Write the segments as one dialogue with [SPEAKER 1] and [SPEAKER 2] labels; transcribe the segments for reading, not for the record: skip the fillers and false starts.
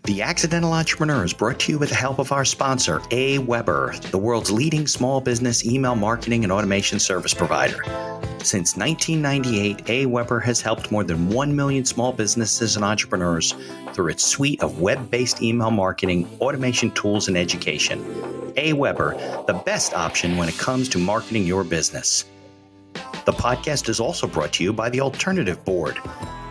[SPEAKER 1] The Accidental Entrepreneur is brought to you with the help of our sponsor, AWeber, the world's leading small business email marketing and automation service provider. Since 1998, AWeber has helped more than 1 million small businesses and entrepreneurs through its suite of web-based email marketing, automation tools, and education. AWeber, the best option when it comes to marketing your business. The podcast is also brought to you by the Alternative Board.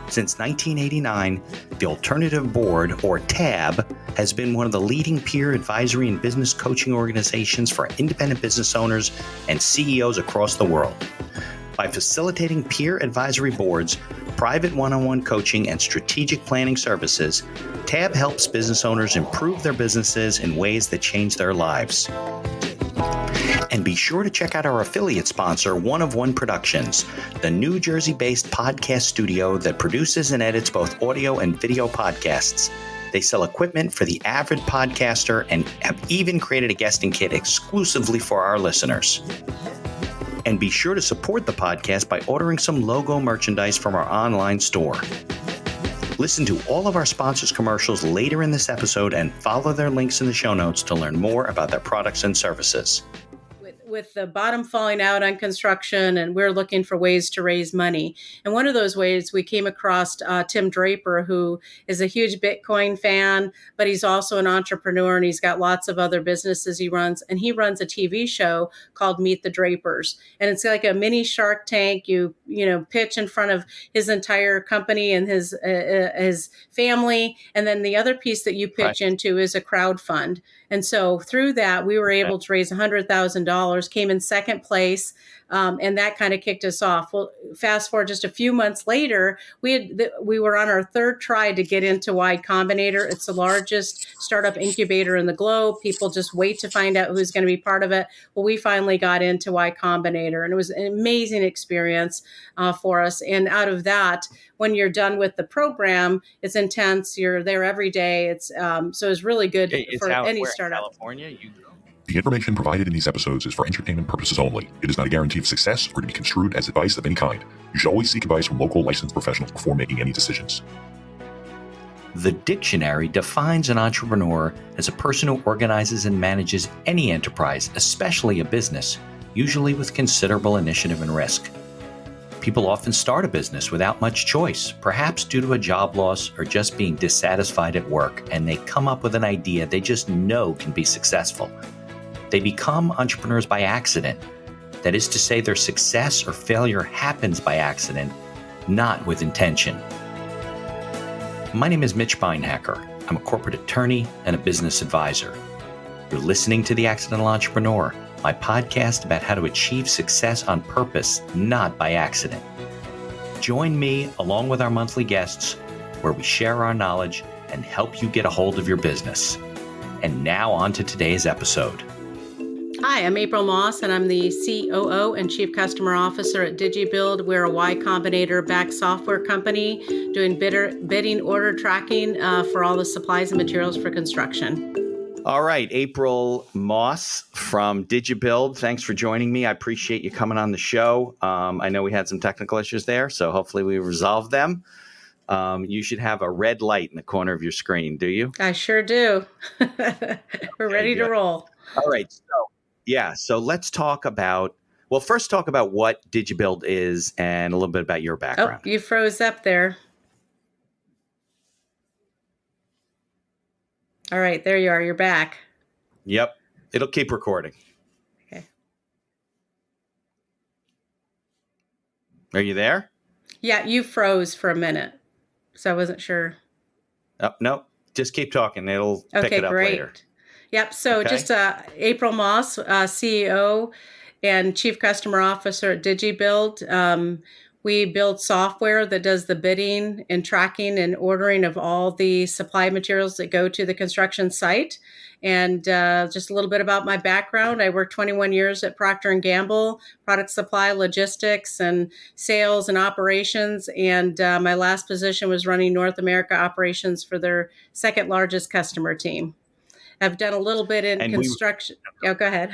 [SPEAKER 1] Since 1989, the Alternative Board, or TAB, has been one of the leading peer advisory and business coaching organizations for independent business owners and CEOs across the world. By facilitating peer advisory boards, private one-on-one coaching, and strategic planning services, TAB helps business owners improve their businesses in ways that change their lives. And be sure to check out our affiliate sponsor, One of One Productions, the New Jersey-based podcast studio that produces and edits both audio and video podcasts. They sell equipment for the avid podcaster and have even created a guesting kit exclusively for our listeners. And be sure to support the podcast by ordering some logo merchandise from our online store. Listen to all of our sponsors' commercials later in this episode and follow their links in the show notes to learn more about their products and services.
[SPEAKER 2] With the bottom falling out on construction, and we're looking for ways to raise money. And one of those ways, we came across Tim Draper, who is a huge Bitcoin fan, but he's also an entrepreneur, and he's got lots of other businesses he runs. And he runs a TV show called Meet the Drapers. And it's like a mini Shark Tank. You pitch in front of his entire company and his family. And then the other piece that you pitch into is a crowd fund. And so through that, we were able to raise $100,000, came in second place, and that kind of kicked us off. Well, fast forward just a few months later, we were on our third try to get into Y Combinator. It's the largest startup incubator in the globe. People just wait to find out who's going to be part of it. Well, we finally got into Y Combinator, and it was an amazing experience for us. And out of that, when you're done with the program, it's intense. You're there every day. It's so it's really good for any startup.
[SPEAKER 3] California, The information provided in these episodes is for entertainment purposes only. It is not a guarantee of success or to be construed as advice of any kind. You should always seek advice from local licensed professionals before making any decisions.
[SPEAKER 1] The dictionary defines an entrepreneur as a person who organizes and manages any enterprise, especially a business, usually with considerable initiative and risk. People often start a business without much choice, perhaps due to a job loss or just being dissatisfied at work, and they come up with an idea they just know can be successful. They become entrepreneurs by accident. That is to say, their success or failure happens by accident, not with intention. My name is Mitch Beinhacker. I'm a corporate attorney and a business advisor. You're listening to The Accidental Entrepreneur, my podcast about how to achieve success on purpose, not by accident. Join me along with our monthly guests, where we share our knowledge and help you get a hold of your business. And now on to today's episode.
[SPEAKER 2] Hi, I'm April Moss, and I'm the COO and Chief Customer Officer at Digibuild. We're a Y Combinator-backed software company doing bidding order tracking for all the supplies and materials for construction.
[SPEAKER 1] All right, April Moss from Digibuild. Thanks for joining me. I appreciate you coming on the show. I know we had some technical issues there, so hopefully we resolved them. You should have a red light in the corner of your screen, do you?
[SPEAKER 2] I sure do. We're ready to roll.
[SPEAKER 1] All right, so let's talk about, first talk about what Digibuild is and a little bit about your background.
[SPEAKER 2] Oh, you froze up there. All right, there you are. You're back.
[SPEAKER 1] Yep. It'll keep recording.
[SPEAKER 2] Okay.
[SPEAKER 1] Are you there?
[SPEAKER 2] Yeah, you froze for a minute, so I wasn't sure.
[SPEAKER 1] Oh, no, just keep talking. It'll pick it up later.
[SPEAKER 2] Yep. So just April Moss, CEO and Chief Customer Officer at Digibuild. We build software that does the bidding and tracking and ordering of all the supply materials that go to the construction site. And just a little bit about my background. I worked 21 years at Procter & Gamble, product supply, logistics, and sales and operations. And my last position was running North America operations for their second largest customer team. I've done a little bit in construction. Go ahead.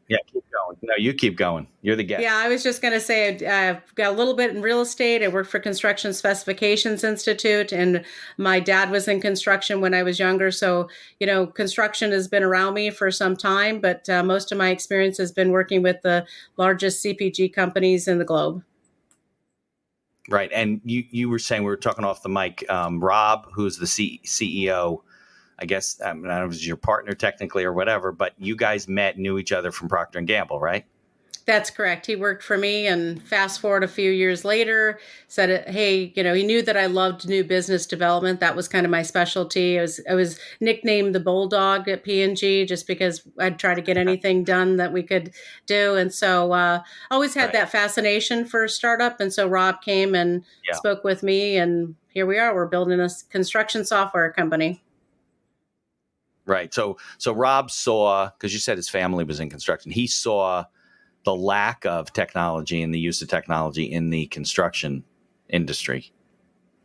[SPEAKER 1] Yeah, keep going. No, you keep going. You're the guest.
[SPEAKER 2] Yeah, I was just going to say I've got a little bit in real estate. I worked for Construction Specifications Institute, and my dad was in construction when I was younger. So, construction has been around me for some time, but most of my experience has been working with the largest CPG companies in the globe.
[SPEAKER 1] Right. And you were saying, we were talking off the mic, Rob, who's the CEO, I guess, I don't know if it was your partner technically or whatever, but you guys knew each other from Procter & Gamble, right?
[SPEAKER 2] That's correct. He worked for me, and fast forward a few years later, said, hey, he knew that I loved new business development. That was kind of my specialty. I was nicknamed the Bulldog at P&G just because I'd try to get anything done that we could do. And so always had that fascination for a startup. And so Rob came and spoke with me, and here we are. We're building a construction software company.
[SPEAKER 1] Right. So Rob saw, because you said his family was in construction, he saw the lack of technology and the use of technology in the construction industry.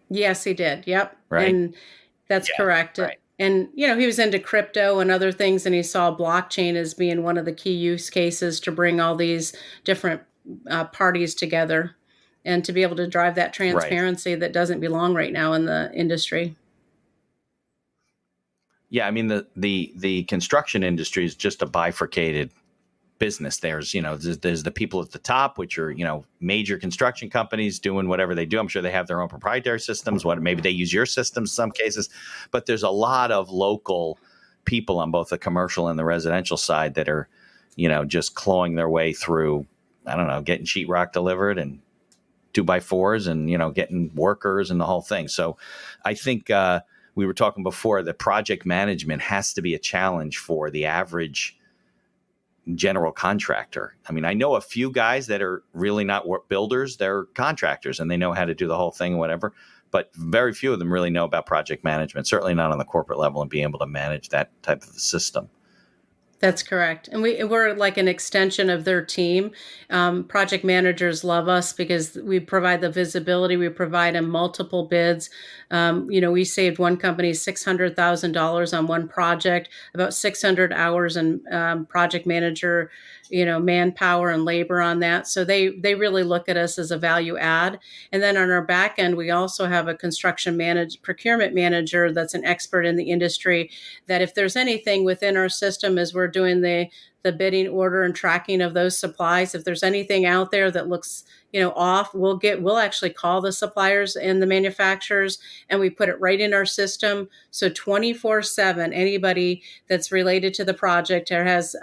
[SPEAKER 2] Yes, he did. Yep.
[SPEAKER 1] Right.
[SPEAKER 2] And that's correct.
[SPEAKER 1] Right.
[SPEAKER 2] And, he was into crypto and other things, and he saw blockchain as being one of the key use cases to bring all these different parties together and to be able to drive that transparency that doesn't belong right now in the industry.
[SPEAKER 1] Yeah, I mean, the construction industry is just a bifurcated business. There's the people at the top, which are major construction companies doing whatever they do. I'm sure they have their own proprietary systems. Maybe they use your systems in some cases, but there's a lot of local people on both the commercial and the residential side that are just clawing their way through. I don't know, getting sheetrock delivered and 2x4s and getting workers and the whole thing. So I think we were talking before that project management has to be a challenge for the average general contractor. I mean, I know a few guys that are really not builders, they're contractors and they know how to do the whole thing, whatever, but very few of them really know about project management, certainly not on the corporate level, and being able to manage that type of system.
[SPEAKER 2] That's correct. And we're like an extension of their team. Project managers love us because we provide the visibility. We provide them multiple bids. We saved one company $600,000 on one project, about 600 hours in project manager, manpower and labor on that. So they really look at us as a value add. And then on our back end, we also have a procurement manager that's an expert in the industry, that if there's anything within our system as we're doing the bidding order and tracking of those supplies, if there's anything out there that looks off, we'll actually call the suppliers and the manufacturers, and we put it right in our system. So 24/7, anybody that's related to the project or has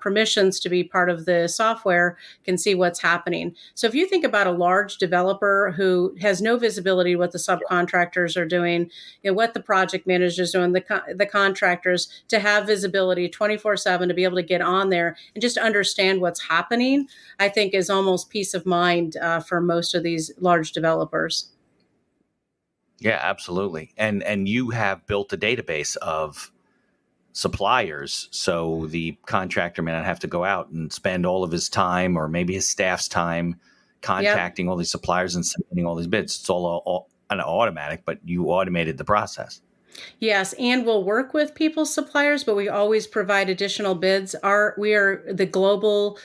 [SPEAKER 2] permissions to be part of the software can see what's happening. So if you think about a large developer who has no visibility what the subcontractors are doing, what the project managers doing, the contractors, to have visibility 24/7, to be able to get on there and just understand what's happening, I think is almost peace of mind for most of these large developers.
[SPEAKER 1] Yeah, absolutely. And you have built a database of suppliers, so the contractor may not have to go out and spend all of his time, or maybe his staff's time, contacting all these suppliers and submitting all these bids. It's all automatic, but you automated the process.
[SPEAKER 2] Yes, and we'll work with people's suppliers, but we always provide additional bids. We are the global,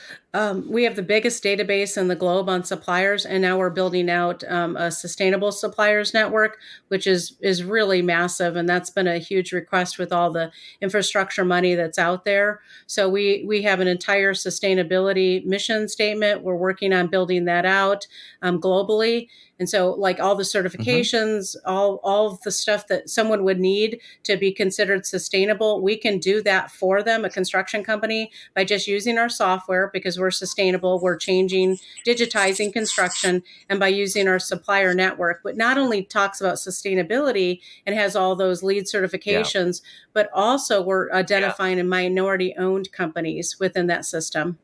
[SPEAKER 2] we have the biggest database in the globe on suppliers, and now we're building out a sustainable suppliers network, which is really massive, and that's been a huge request with all the infrastructure money that's out there. So we have an entire sustainability mission statement. We're working on building that out globally. And so like all the certifications, all of the stuff that someone would need to be considered sustainable, we can do that for them, a construction company, by just using our software, because we're sustainable, we're digitizing construction, and by using our supplier network. But not only talks about sustainability and has all those LEED certifications, but also we're identifying minority-owned companies within that system.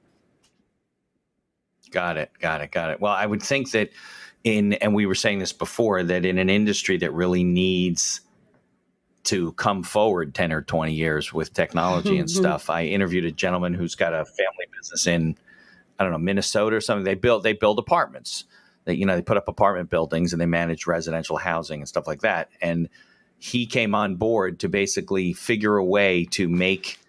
[SPEAKER 1] Got it. Well, I would think that and we were saying this before, that in an industry that really needs to come forward 10 or 20 years with technology and stuff. I interviewed a gentleman who's got a family business in, I don't know, Minnesota or something. They build apartments. They put up apartment buildings and they manage residential housing and stuff like that. And he came on board to basically figure a way to make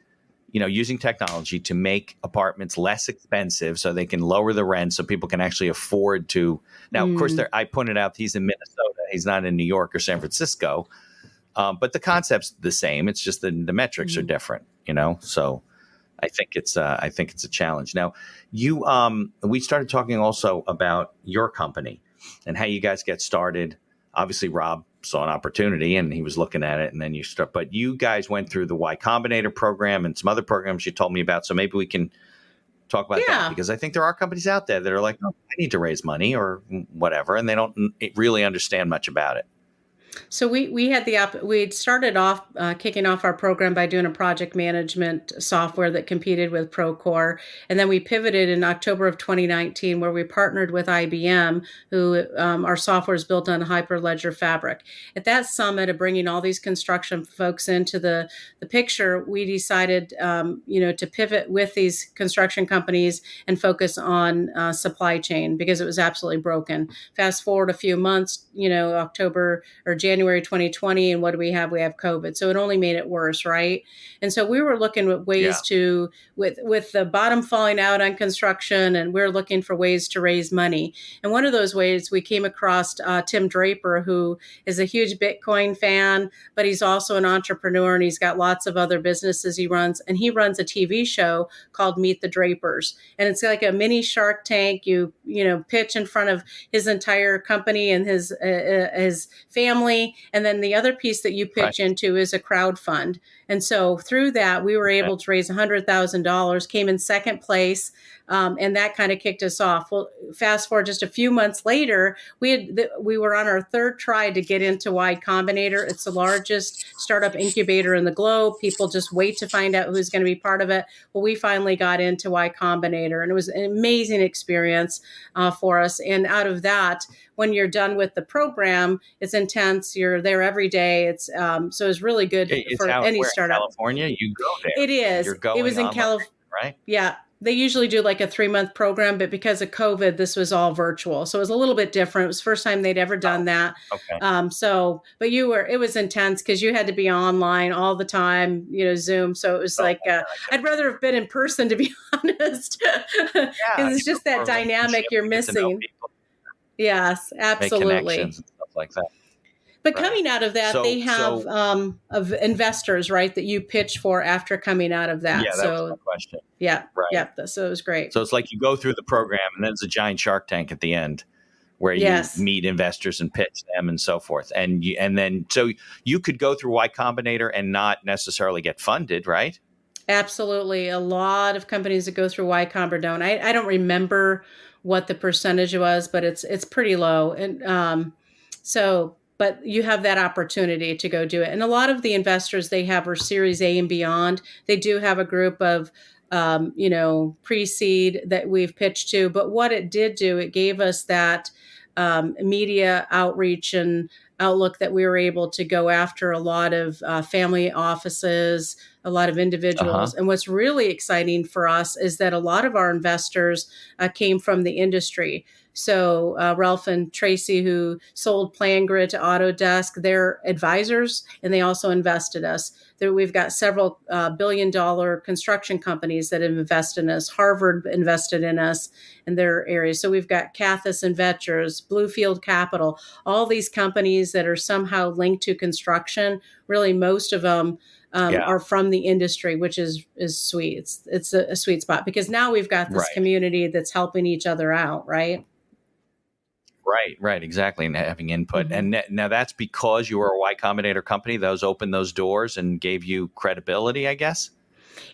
[SPEAKER 1] using technology to make apartments less expensive so they can lower the rent so people can actually afford to. Now, of course, I pointed out he's in Minnesota. He's not in New York or San Francisco. But the concept's the same. It's just the metrics are different, So I think it's a challenge. Now, we started talking also about your company and how you guys get started. Obviously, Rob saw an opportunity and he was looking at it, and then but you guys went through the Y Combinator program and some other programs you told me about. So maybe we can talk about that, because I think there are companies out there that are like, oh, I need to raise money or whatever, and they don't really understand much about it.
[SPEAKER 2] So we'd started off kicking off our program by doing a project management software that competed with Procter, and then we pivoted in October of 2019, where we partnered with IBM, who our software is built on Hyperledger Fabric. At that summit of bringing all these construction folks into the picture, we decided to pivot with these construction companies and focus on supply chain, because it was absolutely broken. Fast forward a few months, October or January 2020, and what do we have? We have COVID. So it only made it worse, right? And so we were looking at ways to, with the bottom falling out on construction, and we're looking for ways to raise money. And one of those ways, we came across Tim Draper, who is a huge Bitcoin fan, but he's also an entrepreneur, and he's got lots of other businesses he runs. And he runs a TV show called Meet the Drapers. And it's like a mini Shark Tank. You pitch in front of his entire company and his family. And then the other piece that you pitch into is a crowd fund. And so through that, we were able to raise $100,000, came in second place, and that kind of kicked us off. Well, fast forward just a few months later, we were on our third try to get into Y Combinator. It's the largest startup incubator in the globe. People just wait to find out who's going to be part of it. Well, we finally got into Y Combinator, and it was an amazing experience for us. And out of that, when you're done with the program, it's intense. You're there every day. It's so it's really good for any startup.
[SPEAKER 1] California, you go there.
[SPEAKER 2] It is. It was in California,
[SPEAKER 1] right?
[SPEAKER 2] Yeah. They usually do like a 3-month program, but because of COVID, this was all virtual. So it was a little bit different. It was the first time they'd ever done that.
[SPEAKER 1] Okay.
[SPEAKER 2] But it was intense because you had to be online all the time, Zoom. So it was I'd rather have been in person, to be honest. Because it's just that dynamic you're missing. Yes, absolutely.
[SPEAKER 1] Make connections and stuff like that.
[SPEAKER 2] But coming out of that, they have of investors, right, that you pitch for after coming out of that.
[SPEAKER 1] Yeah, that was my question.
[SPEAKER 2] Yeah,
[SPEAKER 1] right.
[SPEAKER 2] Yeah. So it was great.
[SPEAKER 1] So it's like you go through the program, and then it's a giant Shark Tank at the end, where you meet investors and pitch them and so forth. So you could go through Y Combinator and not necessarily get funded, right? Absolutely.
[SPEAKER 2] A lot of companies that go through Y Combinator don't. I don't remember what the percentage was, but it's pretty low. And but you have that opportunity to go do it. And a lot of the investors they have are Series A and beyond. They do have a group of, pre-seed that we've pitched to. But what it did do, it gave us that media outreach and outlook that we were able to go after a lot of family offices, a lot of individuals. And what's really exciting for us is that a lot of our investors came from the industry. So Ralph and Tracy, who sold PlanGrid to Autodesk, they're advisors, and they also invested us. We've got several billion-dollar construction companies that have invested in us. Harvard invested in us in their areas. So we've got Cathis Investors, Bluefield Capital, all these companies that are somehow linked to construction. Really, most of them are from the industry, which is sweet. It's a sweet spot because now we've got this community that's helping each other out, right?
[SPEAKER 1] Right, exactly, and having input. And now that's because you were a Y Combinator company. Those opened those doors and gave you credibility, I guess?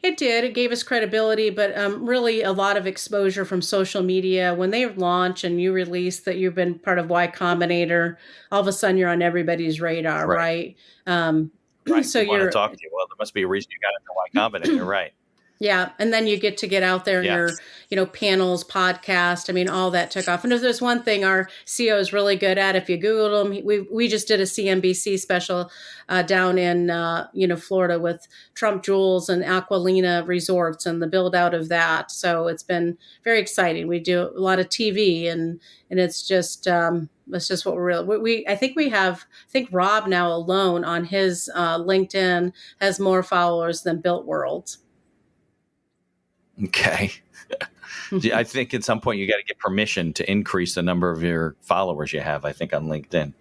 [SPEAKER 2] It did. It gave us credibility, but really a lot of exposure from social media. When they launch and you release that you've been part of Y Combinator, all of a sudden you're on everybody's radar, right?
[SPEAKER 1] Right. So you're talk to you. Well, there must be a reason you got into Y Combinator, right?
[SPEAKER 2] Yeah. And then you get out there in your, panels, podcast. I mean, all that took off. And if there's one thing our CEO is really good at, if you Google him, we just did a CNBC special down in, Florida with Trump Jewels and Aquilina Resorts and the build out of that. So it's been very exciting. We do a lot of TV and it's just, that's just what we're really, I think Rob now alone on his LinkedIn has more followers than Built World.
[SPEAKER 1] Okay. I think at some point you got to get permission to increase the number of your followers you have, I think, on LinkedIn.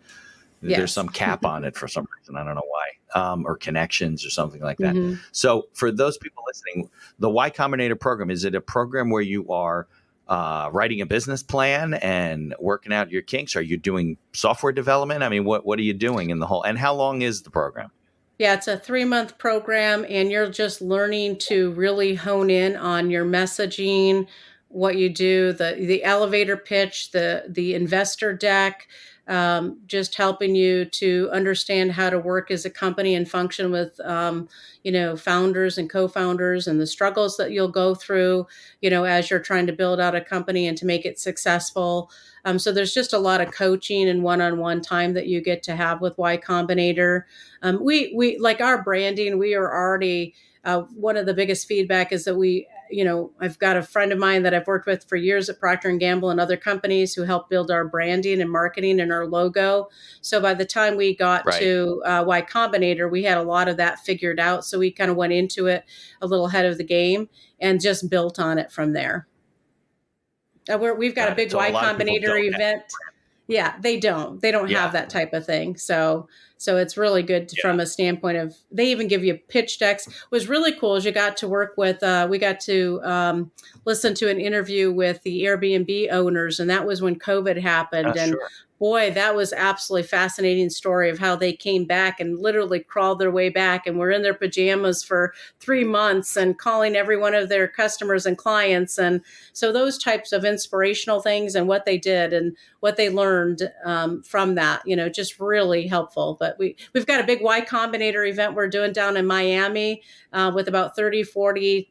[SPEAKER 2] Yes.
[SPEAKER 1] There's some cap on it for some reason. I don't know why, or connections or something like that.
[SPEAKER 2] Mm-hmm.
[SPEAKER 1] So for those people listening, the Y Combinator program, is it a program where you are writing a business plan and working out your kinks? Are you doing software development? I mean, what are you doing in the whole, and how long is the program?
[SPEAKER 2] Yeah, it's a 3-month program, and you're just learning to really hone in on your messaging, what you do, the elevator pitch, the investor deck, just helping you to understand how to work as a company and function with, founders and co-founders, and the struggles that you'll go through, as you're trying to build out a company and to make it successful. So there's just a lot of coaching and one-on-one time that you get to have with Y Combinator. We like our branding. We are already one of the biggest feedback is that I've got a friend of mine that I've worked with for years at Procter & Gamble and other companies who helped build our branding and marketing and our logo. So by the time we got to Y Combinator, we had a lot of that figured out. So we kind of went into it a little ahead of the game and just built on it from there. We've got a big Y Combinator event. Yeah, they don't have that type of thing. So it's really good from a standpoint of, they even give you pitch decks. What was really cool is you got to work with, we got to listen to an interview with the Airbnb owners, and that was when COVID happened. And
[SPEAKER 1] sure.
[SPEAKER 2] Boy, that was absolutely fascinating story of how they came back and literally crawled their way back and were in their pajamas for 3 months and calling every one of their customers and clients. And so those types of inspirational things and what they did and what they learned from that, just really helpful. But we've got a big Y Combinator event we're doing down in Miami with about 30, 40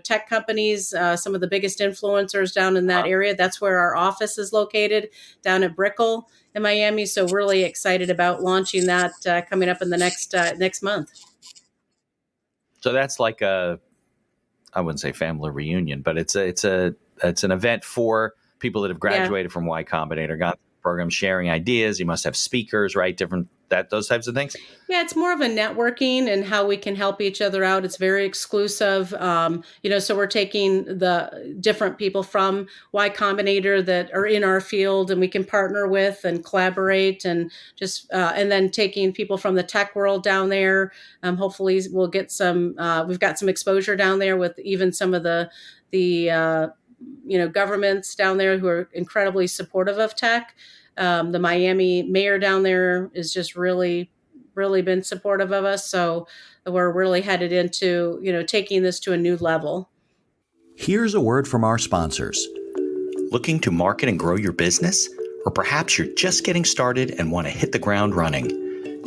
[SPEAKER 2] tech companies, some of the biggest influencers down in that area. That's where our office is located, down at Brickell in Miami. So really excited about launching that coming up in the next month.
[SPEAKER 1] So that's like I wouldn't say family reunion, but it's an event for people that have graduated from Y Combinator, got the program, sharing ideas. You must have speakers, right? Those types of things. Yeah,
[SPEAKER 2] it's more of a networking and how we can help each other out. It's very exclusive. So we're taking the different people from Y Combinator that are in our field and we can partner with and collaborate, and just, and then taking people from the tech world down there. Hopefully we'll get we've got some exposure down there with even some of the governments down there who are incredibly supportive of tech. The Miami mayor down there is just really, really been supportive of us. So we're really headed into, taking this to a new level.
[SPEAKER 1] Here's a word from our sponsors. Looking to market and grow your business? Or perhaps you're just getting started and want to hit the ground running?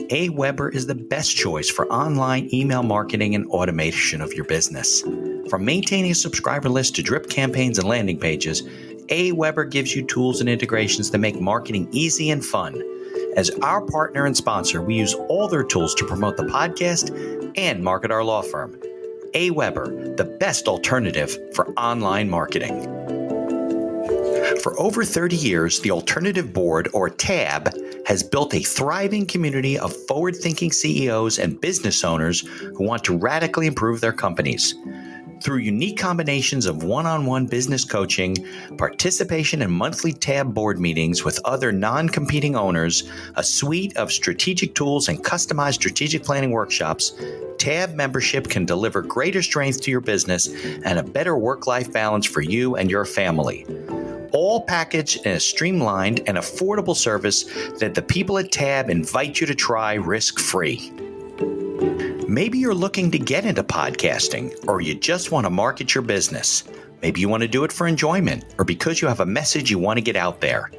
[SPEAKER 1] AWeber is the best choice for online email marketing and automation of your business. From maintaining a subscriber list to drip campaigns and landing pages, AWeber gives you tools and integrations that make marketing easy and fun. As our partner and sponsor, we use all their tools to promote the podcast and market our law firm. AWeber, the best alternative for online marketing. For over 30 years, the Alternative Board, or TAB, has built a thriving community of forward-thinking CEOs and business owners who want to radically improve their companies. Through unique combinations of one-on-one business coaching, participation in monthly TAB board meetings with other non-competing owners, a suite of strategic tools, and customized strategic planning workshops, TAB membership can deliver greater strength to your business and a better work-life balance for you and your family. All packaged in a streamlined and affordable service that the people at TAB invite you to try risk-free. Maybe you're looking to get into podcasting, or you just want to market your business. Maybe you want to do it for enjoyment, or because you have a message you want to get out there.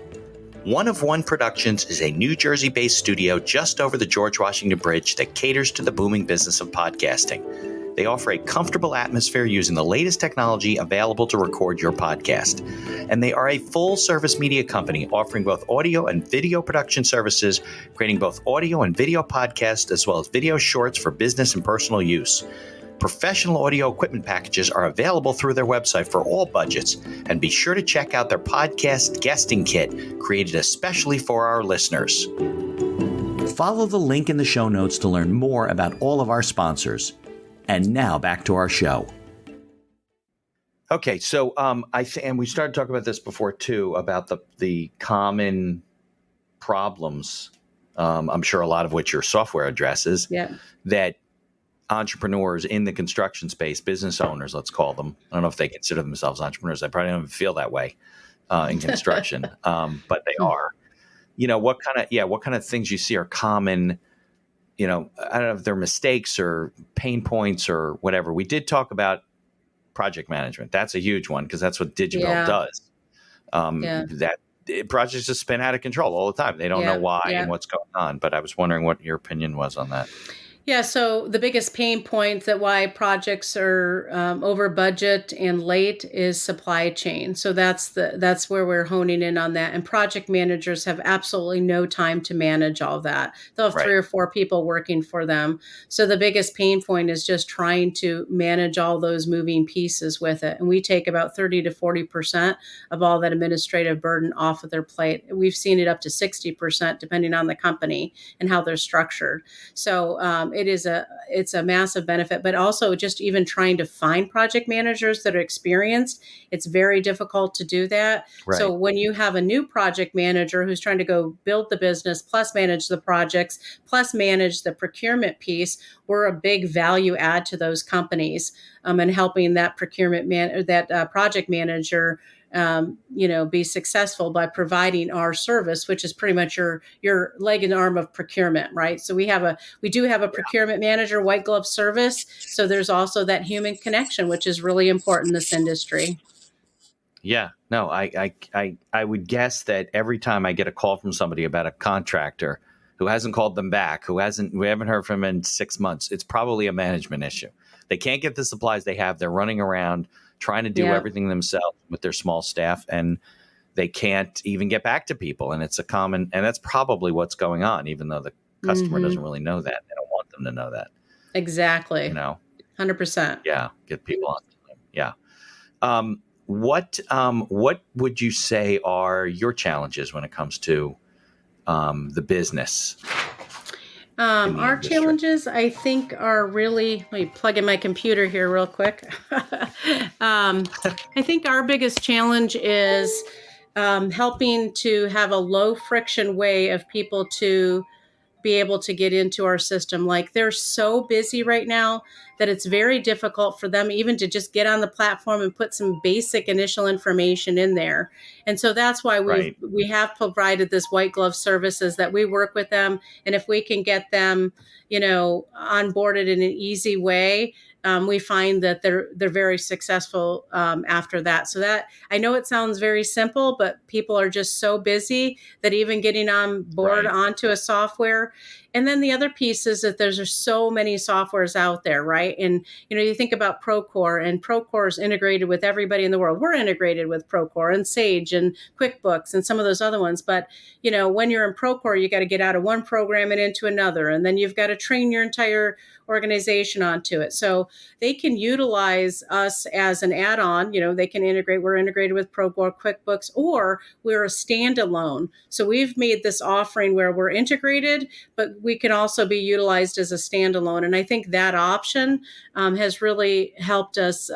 [SPEAKER 1] One of One Productions is a New Jersey-based studio just over the George Washington Bridge that caters to the booming business of podcasting. They offer a comfortable atmosphere using the latest technology available to record your podcast. And they are a full-service media company offering both audio and video production services, creating both audio and video podcasts, as well as video shorts for business and personal use. Professional audio equipment packages are available through their website for all budgets, and be sure to check out their podcast guesting kit, created especially for our listeners. Follow the link in the show notes to learn more about all of our sponsors. And now back to our show. Okay, so and we started talking about this before too, about the common problems. I'm sure a lot of which your software addresses,
[SPEAKER 2] Yeah.
[SPEAKER 1] that entrepreneurs in the construction space, business owners, let's call them. I don't know if they consider themselves entrepreneurs. I probably don't even feel that way in construction, but they are. What kind of things you see are common? I don't know if they're mistakes or pain points or whatever. We did talk about project management. That's a huge one because that's what Digibuild
[SPEAKER 2] Yeah.
[SPEAKER 1] does. That projects just spin out of control all the time. They don't know why and what's going on. But I was wondering what your opinion was on that.
[SPEAKER 2] Yeah, so the biggest pain point that why projects are over budget and late is supply chain. So that's where we're honing in on that. And project managers have absolutely no time to manage all that. They'll have 3 or 4 people working for them. So the biggest pain point is just trying to manage all those moving pieces with it. And we take about 30 to 40% of all that administrative burden off of their plate. We've seen it up to 60% depending on the company and how they're structured. So it's a massive benefit, but also just even trying to find project managers that are experienced, it's very difficult to do that.
[SPEAKER 1] Right.
[SPEAKER 2] So when you have a new project manager who's trying to go build the business, plus manage the projects, plus manage the procurement piece, we're a big value add to those companies, and helping that project manager be successful by providing our service, which is pretty much your leg and arm of procurement, right? So we do have a procurement manager, white glove service. So there's also that human connection, which is really important in this industry.
[SPEAKER 1] Yeah, no, I would guess that every time I get a call from somebody about a contractor who hasn't called them back, we haven't heard from him in 6 months, it's probably a management issue. They can't get the supplies they have. They're running around trying to do everything themselves with their small staff, and they can't even get back to people. And and that's probably what's going on, even though the customer doesn't really know that. They don't want them to know that.
[SPEAKER 2] Exactly. 100%.
[SPEAKER 1] Yeah. Get people on. Yeah. What would you say are your challenges when it comes to the business?
[SPEAKER 2] Our challenges, I think, are really, let me plug in my computer here real quick. I think our biggest challenge is helping to have a low friction way of people to be able to get into our system. Like, they're so busy right now that it's very difficult for them even to just get on the platform and put some basic initial information in there. And so that's why we have provided this white glove services that we work with them. And if we can get them, onboarded in an easy way, we find that they're very successful after that. So that, I know it sounds very simple, but people are just so busy that even getting on board onto a software. And then the other piece is that there's so many softwares out there, right? And, you think about Procter, and Procter is integrated with everybody in the world. We're integrated with Procter and Sage and QuickBooks and some of those other ones. But, when you're in Procter, you got to get out of one program and into another. And then you've got to train your entire organization onto it. So they can utilize us as an add-on. They can integrate. We're integrated with Procter, QuickBooks, or we're a standalone. So we've made this offering where we're integrated, but we can also be utilized as a standalone. And I think that option has really helped us,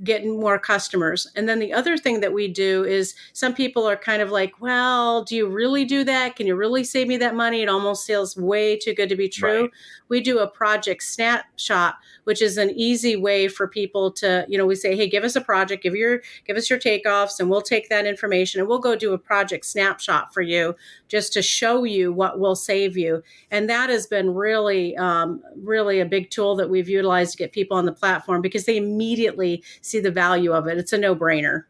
[SPEAKER 2] getting more customers. And then the other thing that we do is some people are kind of like, well, do you really do that? Can you really save me that money? It almost feels way too good to be true. Right. We do a project snapshot, which is an easy way for people to, we say, hey, give us a project, give us your takeoffs, and we'll take that information and we'll go do a project snapshot for you just to show you what will save you. And that has been really, really a big tool that we've utilized to get people on the platform because they immediately see the value of it. It's a no-brainer.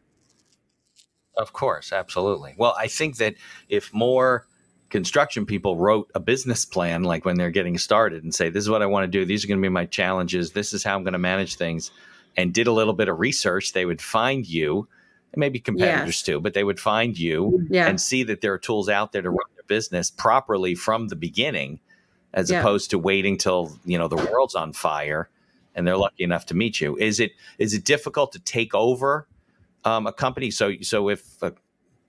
[SPEAKER 1] Of course, absolutely. Well, I think that if more construction people wrote a business plan, like when they're getting started, and say, this is what I want to do, these are going to be my challenges, this is how I'm going to manage things, and did a little bit of research, they would find you, and maybe competitors too, but they would find you and see that there are tools out there to run their business properly from the beginning, as opposed to waiting till, the world's on fire and they're lucky enough to meet you. Is it difficult to take over a company? So if a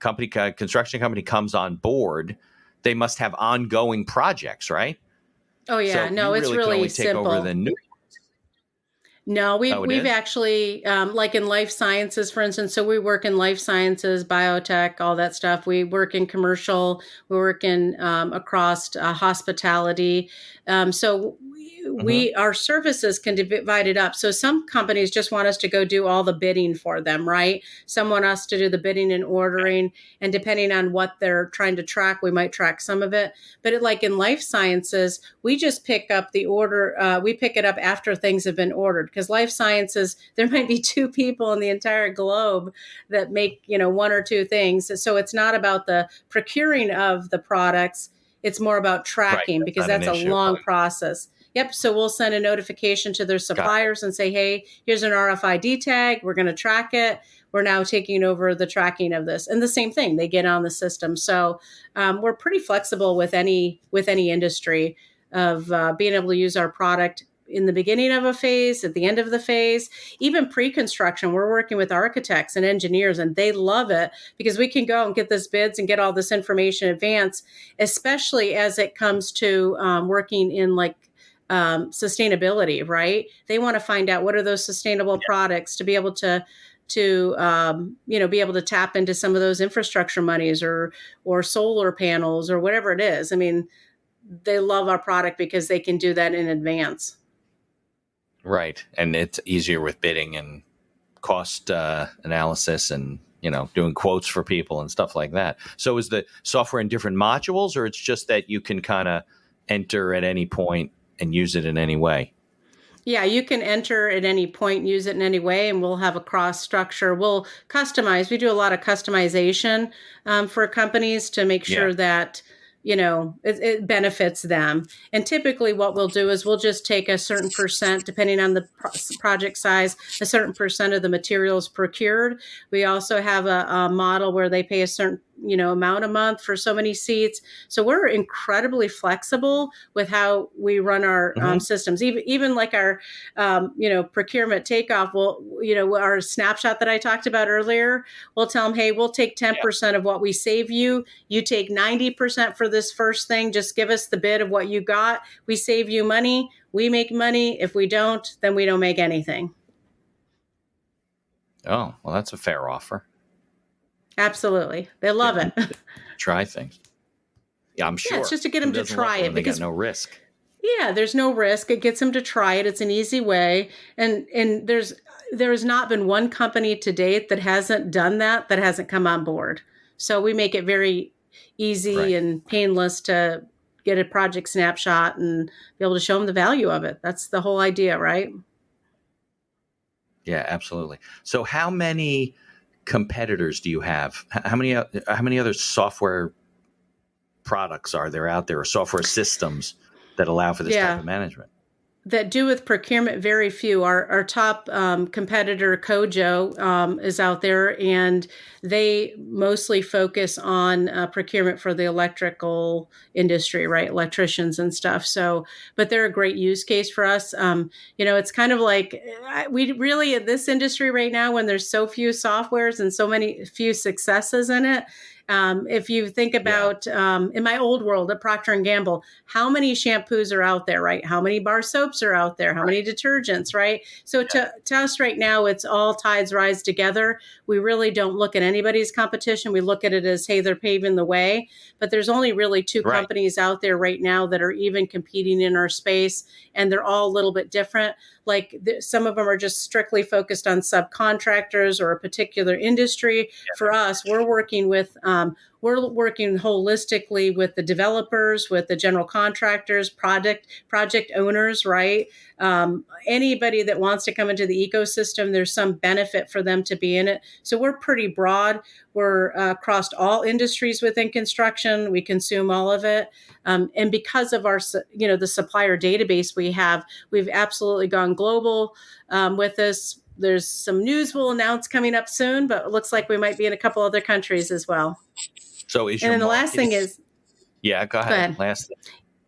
[SPEAKER 1] construction company comes on board, they must have ongoing projects, right?
[SPEAKER 2] Oh yeah,
[SPEAKER 1] so
[SPEAKER 2] no, it's really
[SPEAKER 1] can only
[SPEAKER 2] simple.
[SPEAKER 1] take over the new ones.
[SPEAKER 2] No,
[SPEAKER 1] Oh, it
[SPEAKER 2] we've
[SPEAKER 1] is?
[SPEAKER 2] actually like in life sciences, for instance. So we work in life sciences, biotech, all that stuff. We work in commercial. We work in across hospitality. So
[SPEAKER 1] Hmm.
[SPEAKER 2] our services can divide it up. So some companies just want us to go do all the bidding for them, right? Some want us to do the bidding and ordering, and depending on what they're trying to track, we might track some of it. But like in life sciences, we just pick up the order. We pick it up after things have been ordered, because life sciences, there might be two people in the entire globe that make, one or two things. So it's not about the procuring of the products. It's more about
[SPEAKER 1] Right.
[SPEAKER 2] tracking,
[SPEAKER 1] That's
[SPEAKER 2] because
[SPEAKER 1] not an
[SPEAKER 2] that's a
[SPEAKER 1] issue.
[SPEAKER 2] long process. Yep. So we'll send a notification to their
[SPEAKER 1] Got it.
[SPEAKER 2] suppliers and say, hey, here's an RFID tag. We're going to track it. We're now taking over the tracking of this. And the same thing, they get on the system. So we're pretty flexible with any industry of being able to use our product in the beginning of a phase, at the end of the phase, even pre-construction. We're working with architects and engineers, and they love it because we can go and get this bids and get all this information in advance, especially as it comes to working in like sustainability, right? They want to find out what are those sustainable products to be able to be able to tap into some of those infrastructure monies or solar panels or whatever it is. I mean, they love our product because they can do that in advance.
[SPEAKER 1] Right. And it's easier with bidding and cost analysis and, doing quotes for people and stuff like that. So is the software in different modules, or it's just that you can kind of enter at any point and use it in any way?
[SPEAKER 2] Yeah, you can enter at any point, use it in any way, and we'll have a cross structure. We'll customize. We do a lot of customization for companies to make
[SPEAKER 1] Yeah.
[SPEAKER 2] sure that it benefits them. And typically, what we'll do is we'll just take a certain percent, depending on the project size, a certain percent of the materials procured. We also have a model where they pay a certain amount a month for so many seats. So we're incredibly flexible with how we run our systems. Even like our procurement takeoff. Our snapshot that I talked about earlier, we'll tell them, hey, we'll take 10% of what we save you. You take 90% for this first thing. Just give us the bid of what you got. We save you money. We make money. If we don't, then we don't make anything.
[SPEAKER 1] Oh, well, that's a fair offer.
[SPEAKER 2] Absolutely. They love it.
[SPEAKER 1] Try things. Yeah, I'm sure.
[SPEAKER 2] Yeah, it's just to get them to try it,
[SPEAKER 1] they
[SPEAKER 2] because
[SPEAKER 1] got no risk.
[SPEAKER 2] yeah, there's no risk. It gets them to try it. It's an easy way. And there has not been one company to date that hasn't done that hasn't come on board. So we make it very easy and painless to get a project snapshot and be able to show them the value of it. That's the whole idea, right?
[SPEAKER 1] Yeah, absolutely. So how many competitors do you have? How many other software products are there out there, or software systems that allow for this type of management?
[SPEAKER 2] That do with procurement, very few. Our top competitor, Kojo, is out there, and they mostly focus on procurement for the electrical industry, right? Electricians and stuff. So, but they're a great use case for us. It's kind of like we really, in this industry right now, when there's so few softwares and so many few successes in it. If you think about in my old world at Procter and Gamble, how many shampoos are out there, right? How many bar soaps are out there? How many detergents, right? So to us right now, it's all tides rise together. We really don't look at anybody's competition. We look at it as, hey, they're paving the way. But there's only really two companies out there right now that are even competing in our space, and they're all a little bit different. Like some of them are just strictly focused on subcontractors or a particular industry. For us, we're working holistically with the developers, with the general contractors, project owners, right? Anybody that wants to come into the ecosystem, there's some benefit for them to be in it. So we're pretty broad. We're across all industries within construction. We consume all of it. And because of our, the supplier database we've absolutely gone global with this. There's some news we'll announce coming up soon, but it looks like we might be in a couple other countries as well.
[SPEAKER 1] So
[SPEAKER 2] and then the last thing is,
[SPEAKER 1] go ahead. Last thing.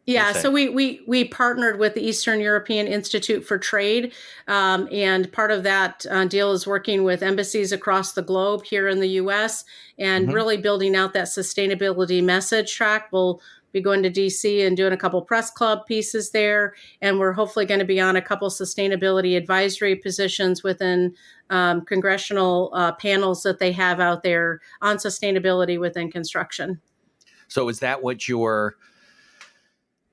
[SPEAKER 2] Yeah, so we partnered with the Eastern European Institute for Trade, and part of that deal is working with embassies across the globe here in the U.S. and really building out that sustainability message track. We'll be going to D.C. and doing a couple press club pieces there. And we're hopefully going to be on a couple sustainability advisory positions within congressional panels that they have out there on sustainability within construction.
[SPEAKER 1] So is that what your,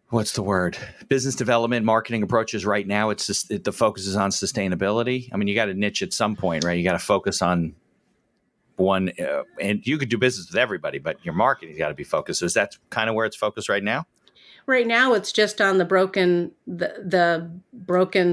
[SPEAKER 1] what's the word, business development marketing approach is right now? It's just the focus is on sustainability. I mean, you got to niche at some point, right? You got to focus on one, and you could do business with everybody, but your marketing's got to be focused. So is that kind of where it's focused right now?
[SPEAKER 2] Right now, it's just on the broken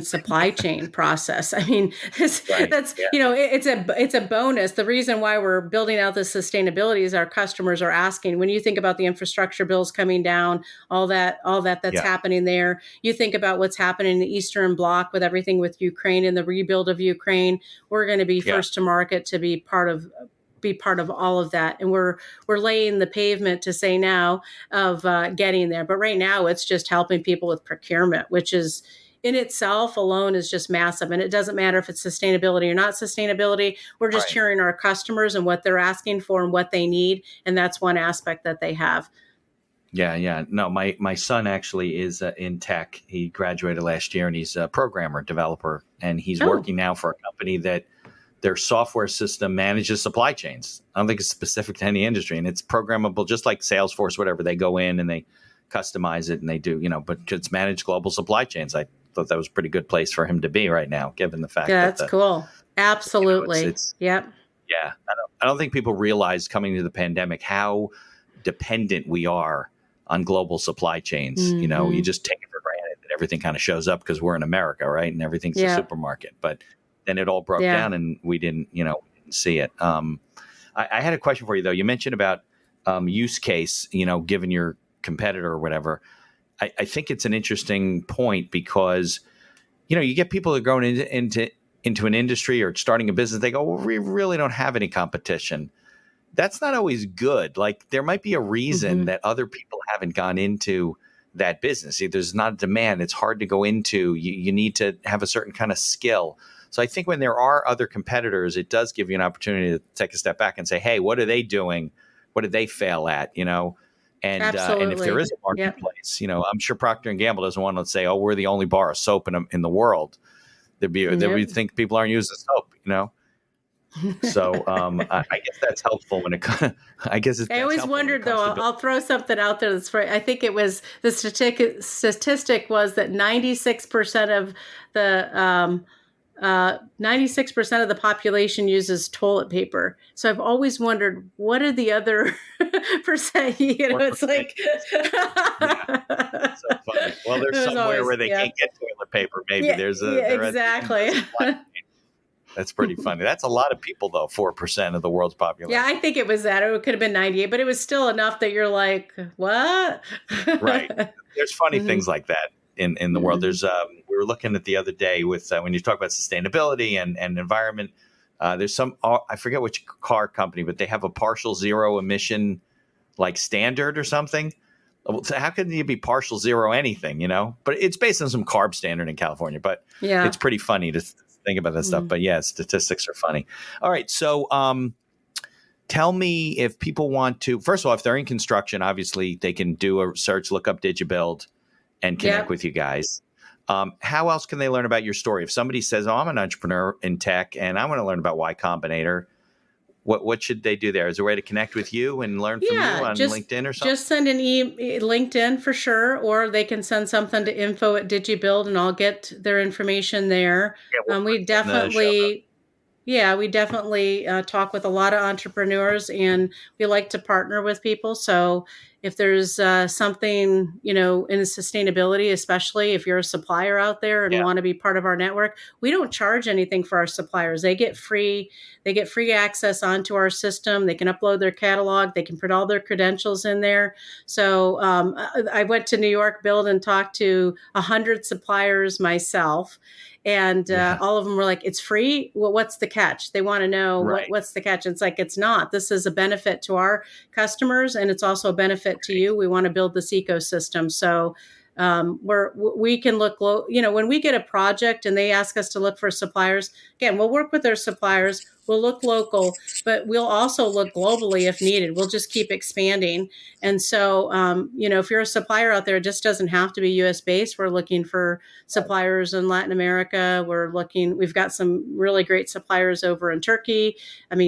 [SPEAKER 2] supply chain process. I mean, that's it's a bonus. The reason why we're building out this sustainability is our customers are asking. When you think about the infrastructure bills coming down, all that's happening there. You think about what's happening in the Eastern Bloc with everything with Ukraine and the rebuild of Ukraine. We're going to be first to market to be part of all of that. And we're laying the pavement to say now of getting there. But right now it's just helping people with procurement, which is in itself alone is just massive. And it doesn't matter if it's sustainability or not sustainability. We're just hearing our customers and what they're asking for and what they need. And that's one aspect that they have.
[SPEAKER 1] Yeah. No, my son actually is in tech. He graduated last year and he's a programmer, developer, and he's working now for a company that their software system manages supply chains. I don't think it's specific to any industry, and it's programmable, just like Salesforce, whatever. They go in and they customize it and they do, but it's managed global supply chains. I thought that was a pretty good place for him to be right now, given the fact
[SPEAKER 2] that's cool. Absolutely. Yep.
[SPEAKER 1] Yeah. I don't think people realize coming to the pandemic how dependent we are on global supply chains. Mm-hmm. You just take it for granted that everything kind of shows up because we're in America, right? And everything's a supermarket. But then it all broke down and we didn't see it. I had a question for you, though. You mentioned about use case, given your competitor or whatever. I think it's an interesting point because, you get people that are going into an industry or starting a business. They go, well, we really don't have any competition. That's not always good. Like there might be a reason that other people haven't gone into that business. There's not a demand. It's hard to go into. You need to have a certain kind of skill. So I think when there are other competitors, it does give you an opportunity to take a step back and say, hey, what are they doing? What did they fail at? And if there is a marketplace, I'm sure Procter & Gamble doesn't want to say, oh, we're the only bar of soap in the world. There'd be think people aren't using soap, So I guess that's helpful when it comes. I always wondered,
[SPEAKER 2] though. I'll throw something out there that's I think it was the statistic was that 96% of the 96% of the population uses toilet paper. So I've always wondered, what are the other percent? It's like
[SPEAKER 1] so funny. Well, there's somewhere where they can't get toilet paper. Maybe
[SPEAKER 2] exactly.
[SPEAKER 1] That's pretty funny. That's a lot of people, though. 4% of the world's population.
[SPEAKER 2] Yeah, I think it was that. It could have been 98, but it was still enough that you're like, what?
[SPEAKER 1] Right. There's funny things like that in the world. There's we were looking at the other day with when you talk about sustainability and environment. There's some I forget which car company, but they have a partial zero emission like standard or something. So how can you be partial zero anything? But it's based on some CARB standard in California. But it's pretty funny to think about that stuff. But statistics are funny. All right, so tell me if people want to. First of all, if they're in construction, obviously they can do a search, look up Digibuild, and connect with you guys. How else can they learn about your story? If somebody says, oh, I'm an entrepreneur in tech and I want to learn about Y Combinator, what should they do there? Is there a way to connect with you and learn from you on LinkedIn or something?
[SPEAKER 2] Just send an LinkedIn for sure, or they can send something to info@Digibuild and I'll get their information there. We definitely talk with a lot of entrepreneurs and we like to partner with people. So if there's something, in sustainability, especially if you're a supplier out there and want to be part of our network, we don't charge anything for our suppliers. They get free access onto our system. They can upload their catalog. They can put all their credentials in there. So I went to New York Build and talked to 100 suppliers myself. And all of them were like, it's free. Well, what's the catch? They want to know what's the catch. It's like, it's not. This is a benefit to our customers and it's also a benefit to you. We want to build this ecosystem. So we can look low, when we get a project and they ask us to look for suppliers, again, we'll work with their suppliers. we'll look local, but we'll also look globally if needed. We'll just keep expanding. And so, if you're a supplier out there, it just doesn't have to be US based. We're looking for suppliers in Latin America. We've got some really great suppliers over in Turkey.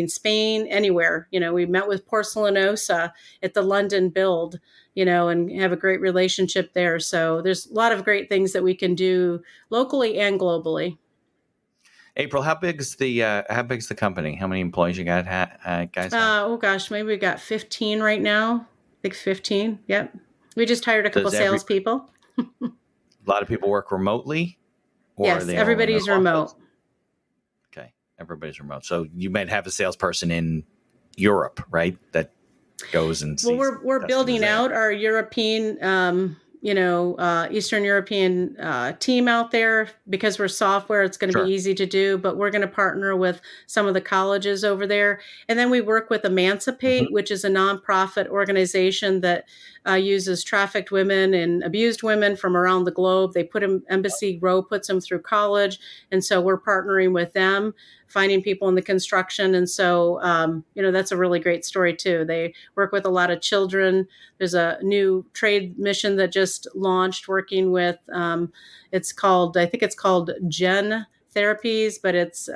[SPEAKER 2] Spain, anywhere. We met with Porcelanosa at the London Build, and have a great relationship there. So there's a lot of great things that we can do locally and globally.
[SPEAKER 1] April, how big's the company? How many employees you got, guys?
[SPEAKER 2] Oh gosh, maybe we got 15 right now. I think 15. Yep. We just hired a couple salespeople.
[SPEAKER 1] A lot of people work remotely?
[SPEAKER 2] Yes, everybody's remote.
[SPEAKER 1] Okay, everybody's remote. So you might have a salesperson in Europe, right? That goes and sees.
[SPEAKER 2] Well, we're building out our European, Eastern European team out there because we're software. It's going to be easy to do, but we're going to partner with some of the colleges over there. And then we work with Emancipate, which is a nonprofit organization that uses trafficked women and abused women from around the globe. They put them, Embassy Row puts them through college. And so we're partnering with them, finding people in the construction. And so, that's a really great story too. They work with a lot of children. There's a new trade mission that just launched working with, I think it's called Gen Therapies, but it's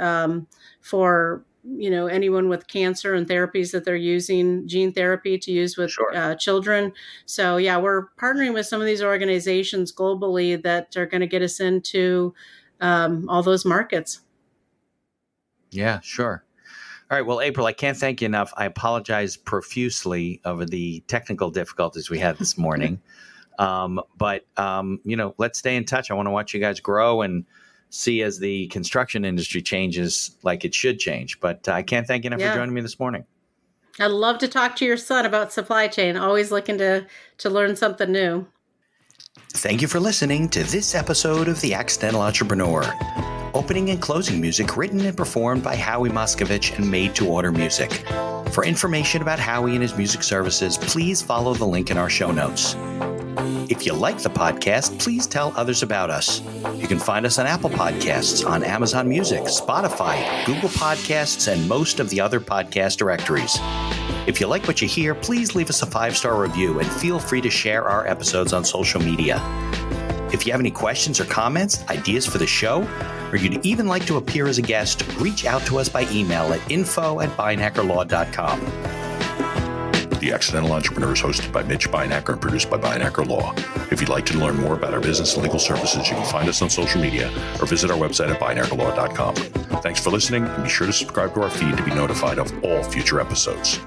[SPEAKER 2] for, anyone with cancer and therapies that they're using gene therapy to use with children. So yeah, we're partnering with some of these organizations globally that are going to get us into all those markets.
[SPEAKER 1] Yeah, sure. All right. Well, April, I can't thank you enough. I apologize profusely over the technical difficulties we had this morning. But let's stay in touch. I want to watch you guys grow and see as the construction industry changes like it should change. But I can't thank you enough for joining me this morning.
[SPEAKER 2] I'd love to talk to your son about supply chain. Always looking to learn something new.
[SPEAKER 1] Thank you for listening to this episode of The Accidental Entrepreneur. Opening and closing music written and performed by Howie Moskovich and made to order music. For information about Howie and his music services, please follow the link in our show notes. If you like the podcast, please tell others about us. You can find us on Apple Podcasts, on Amazon Music, Spotify, Google Podcasts, and most of the other podcast directories. If you like what you hear, please leave us a 5-star review and feel free to share our episodes on social media. If you have any questions or comments, ideas for the show, or you'd even like to appear as a guest, reach out to us by email at info@beinhackerlaw.com.
[SPEAKER 3] The Accidental Entrepreneur is hosted by Mitch Beinhacker and produced by Beinhacker Law. If you'd like to learn more about our business and legal services, you can find us on social media or visit our website at beinhackerlaw.com. Thanks for listening, and be sure to subscribe to our feed to be notified of all future episodes.